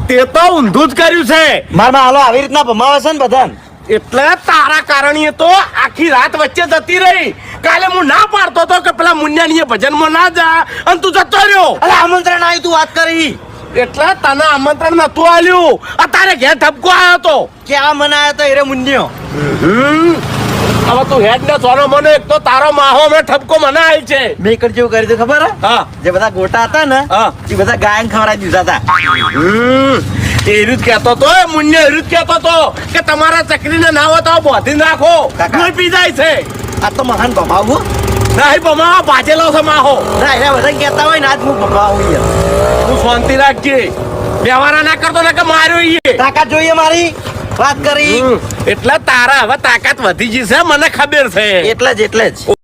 તે તો ઊંધું જ કર્યું છે. મારમાં હાલો આવી રીતના ભમાવે છે ને બધા. એટલે તારા કારણે તો આખી રાત વચ્ચે જતી રહી. કાલે હું ના પાડતો હતો કે પેલા મુન્યાની ભજનમાં ના જા અને તું જતો રહ્યો. અરે આમંત્રણ આવ્યું તું વાત કરી એટલે તને આમંત્રણ નતું આલ્યું. તારે ઘેર ઠપકો આવ્યો હતો. ક્યાં મને આવ્યો તો એરે મુન્યો. હવે તું હેડ ને સોનો મને એક તો તારો માહો મેં ઠપકો મને આવી છે. મેં કર જેવું કરી દઉં ખબર હે? હા જે બધા ગોટા હતા ને હા એ બધા ગાયન ખવડાવી દીધા હતા. એરું જ કહેતો તો મુન્યો એરું જ કહેતો તો કે તમારા ચકરીને ના હોય તો બોધી નાખો. કાકા. કોઈ પી જાય છે. આ તો મહાન ભમાવું. નહીં બમા ભાજેલો છે માહો. ના એના બધા કહેતા હોય ને આજ હું ભમાવું યાર. તું શાંતિ રાખજે. વ્યવહાર ના કરતો ને કે માર્યો ઈએ. તાકાત જોઈએ મારી વાત કરી એટલે તારા હવે તાકાત વધી ગઈ છે મને ખબર છે. એટલે જ